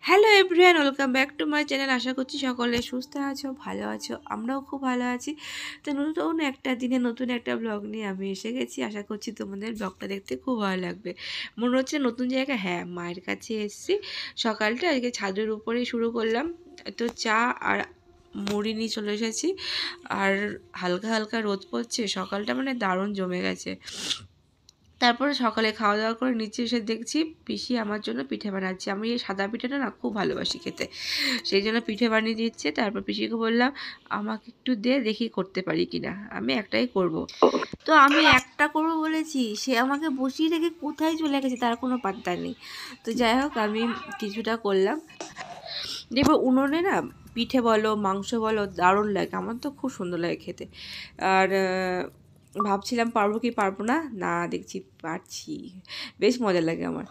Hello everyone, welcome back to my channel. আশা করছি সকলে সুস্থ আছো, ভালো আছো। আমরাও খুব ভালো আছি। তো নতুন একটা দিনে নতুন একটা ব্লগ নিয়ে আমি এসে গেছি। আশা করছি তোমাদের ব্লগটা দেখতে খুব ভালো লাগবে। মনে হচ্ছে নতুন জায়গা, হ্যাঁ, মায়ের কাছে এসেছি। সকালটা আজকে ছাদের উপরেই শুরু করলাম। তো চা আর মুড়ি নিয়ে চলে এসেছি। আর হালকা হালকা রোদ পড়ছে, সকালটা মানে দারুণ জমে গেছে। তারপরে সকালে খাওয়া দাওয়া করে নিচে এসে দেখছি পিসি আমার জন্য পিঠে বানাচ্ছে। আমি এই সাদা পিঠেটা না খুব ভালোবাসি খেতে, সেই জন্য পিঠে বানিয়ে দিচ্ছে। তারপর পিসিকে বললাম আমাকে একটু দে, দেখি করতে পারি কিনা। আমি একটাই করব। তো আমি একটা করবো বলেছি, সে আমাকে বসিয়ে রেখে কোথায় চলে গেছে তার কোনো পাত্তা নেই। তো যাই হোক, আমি কিছুটা করলাম। দেখবো উনুনে না পিঠে বলো মাংস বলো দারুণ লাগে, আমার তো খুব সুন্দর লাগে খেতে। আর ভাবছিলাম পারবো কি পারবো না, না দেখছি পারছি, বেশ মজা লাগে আমার।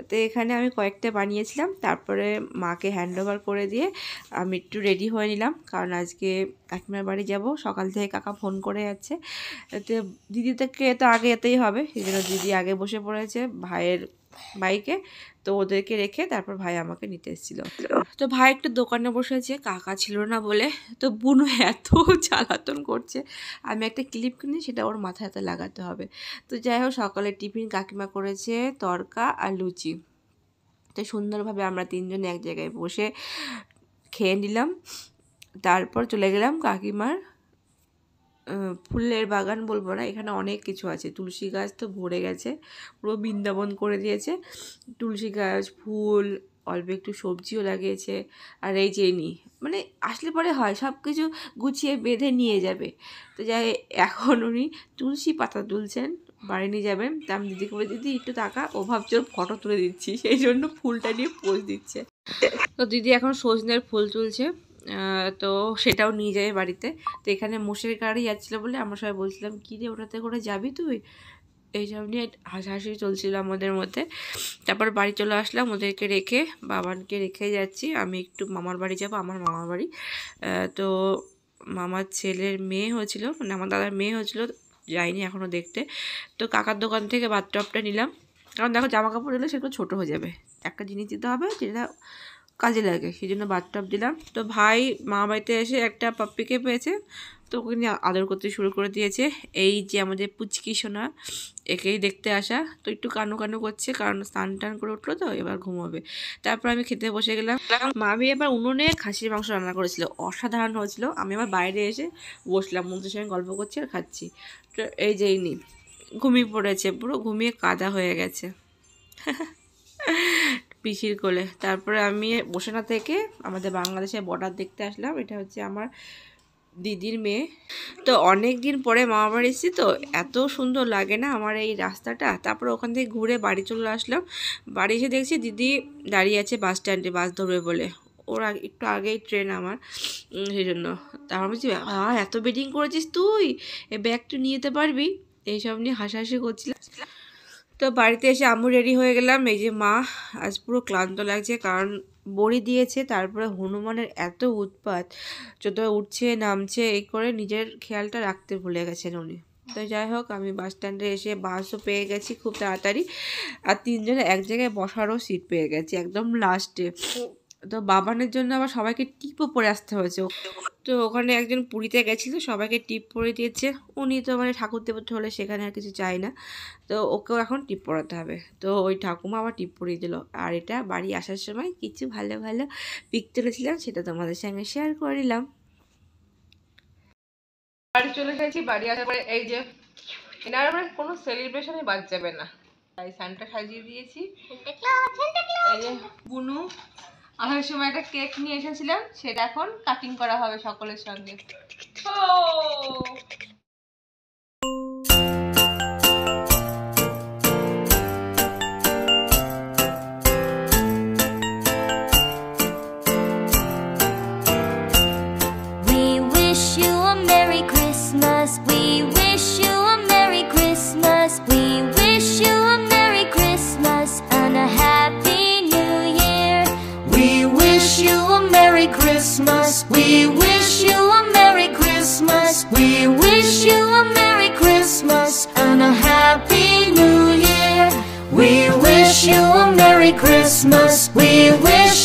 তো এখানে আমি কয়েকটা বানিয়েছিলাম, তারপরে মাকে হ্যান্ড ওভার করে দিয়ে আমি একটু রেডি হয়ে নিলাম, কারণ আজকে কাকিমার বাড়ি যাব। সকাল থেকে কাকা ফোন করে যাচ্ছে। তো দিদি থেকে তো আগে যেতেই হবে, সেই জন্য দিদি আগে বসে পড়েছে ভাইয়ের বাইকে। তো ওদেরকে রেখে তারপর ভাই আমাকে নিতে এসেছিলো। তো ভাই একটু দোকানে বসেছে, কাকা ছিল না বলে। তো বুনু এত জ্বালাতন করছে, আমি একটা ক্লিপ কিনে সেটা ওর মাথাতে লাগাতে হবে। তো যাই হোক, সকালে টিফিন কাকিমা করেছে তরকা আর লুচি। তো সুন্দরভাবে আমরা তিনজনে এক জায়গায় বসে খেয়ে নিলাম। তারপর চলে গেলাম কাকিমার ফুলের বাগান বলবো না, এখানে অনেক কিছু আছে। তুলসী গাছ তো ভরে গেছে, পুরো বৃন্দাবন করে দিয়েছে। তুলসী গাছ, ফুল, অল্প একটু সবজিও লাগিয়েছে। আর এই যে মানে আসলে পরে হয় সব কিছু গুছিয়ে বেঁধে নিয়ে যাবে। তো যাই, এখন উনি তুলসী পাতা তুলছেন, বাড়ি নিয়ে যাবেন। তা আমি দিদিকে বলে, দিদি একটু টাকা, ও ভাবছে ওর ফটো তুলে দিচ্ছি, সেই জন্য ফুলটা নিয়ে পোজ দিচ্ছে। তো দিদি এখন সজনের ফুল তুলছে, তো সেটাও নিয়ে যাবে বাড়িতে। তো এখানে মোষের গাড়ি যাচ্ছিলো বলে আমরা সবাই বলছিলাম কী রে ওটাতে করে যাবি তুই, এইসব নিয়ে হাসাহাসি চলছিল আমাদের মধ্যে। তারপর বাড়ি চলে আসলাম ওদেরকে রেখে, বাবানকে রেখে যাচ্ছি। আমি একটু মামার বাড়ি যাব, আমার মামার বাড়ি। তো মামার ছেলের মেয়ে হয়েছিল, মানে আমার দাদার মেয়ে হয়েছিল, যাইনি এখনও দেখতে। তো কাকার দোকান থেকে বাথটবটা নিলাম, কারণ দেখো জামা কাপড় দিলে সেগুলো ছোটো হয়ে যাবে, একটা জিনিস দিতে হবে যেটা কাজে লাগে, সেই জন্য বাথটব দিলাম। তো ভাই মা বাড়িতে এসে একটা পাপ্পিকে পেয়েছে, তো ওকে নিয়ে আদর করতে শুরু করে দিয়েছে। এই যে আমাদের পুচকি সোনা, একেই দেখতে আসা। তো একটু কানু কানু করছে, কারণ স্নান টান করে উঠলো তো এবার ঘুমোবে। তারপর আমি খেতে বসে গেলাম। মামি এবার উনুনে খাসির মাংস রান্না করেছিল, অসাধারণ হয়েছিল। আমি আবার বাইরে এসে বসলাম, বন্ধুদের সঙ্গে গল্প করছি আর খাচ্ছি। তো এই যে ঘুমিয়ে পড়েছে, পুরো ঘুমিয়ে কাদা হয়ে গেছে পিসির কোলে। তারপরে আমি বসে না থেকে আমাদের বাংলাদেশের বর্ডার দেখতে আসলাম। এটা হচ্ছে আমার দিদির মেয়ে। তো অনেক দিন পরে মামা বাড়ি এসেছি, তো এত সুন্দর লাগে না আমার এই রাস্তাটা। তারপরে ওখান থেকে ঘুরে বাড়ি চলে আসলাম। বাড়ি এসে দেখছি দিদি দাঁড়িয়ে আছে বাস স্ট্যান্ডে, বাস ধরবে বলে। ওর একটু আগেই ট্রেন আমার, সেই জন্য। তারপর বলছি এত বেটিং করেছিস তুই, এ ব্যাগ তুই নিয়ে যেতে পারবি, এইসব নিয়ে হাসাহাসি করছিলাম। তো বাড়িতে এসে আম্মু রেডি হয়ে গেলাম। এই যে মা আজ পুরো ক্লান্ত লাগছে, কারণ বড়ি দিয়েছে, তারপরে হনুমানের এত উৎপাত, যত উঠছে নামছে, এই করে নিজের খেয়ালটা রাখতে ভুলে গেছেন উনি। তো যাই হোক, আমি বাস স্ট্যান্ডে এসে বাসও পেয়ে গেছি খুব তাড়াতাড়ি, আর তিনজনে এক জায়গায় বসারও সিট পেয়ে গেছি একদম লাস্টে। তো বাবানের জন্য আবার সবাইকে টিপও পরে আসতে হয়েছে। তো ওখানে একজন পুরীতে গেছিলো, সবাইকে টিপ পরে দিয়েছে। উনি তো মানে ঠাকুর দেবতা হলে সেখানে আর কিছু চাই না, তো ওকেও এখন টিপ পরাতে হবে। তো ওই ঠাকুমা আবার টিপ পরিয়ে দিল। আর এটা বাড়ি আসার সময় কিছু ভালো ভালো পিক তুলেছিলাম, সেটা তোমাদের সঙ্গে শেয়ার করে নিলাম। বাড়ি চলে গেছি, বাড়ি আসার পরে এই যে এনার আবার কোনো সেলিব্রেশনে বাদ যাবে না, তাই সানটা সাজিয়ে দিয়েছি। এই যে বুনু আসার সময় একটা কেক নিয়ে এসেছিলাম, সেটা এখন কাটিং করা হবে সকলের সঙ্গে। Christmas, we wish you a Merry Christmas, we wish you a Merry Christmas and a Happy New Year. We wish you a Merry Christmas, we wish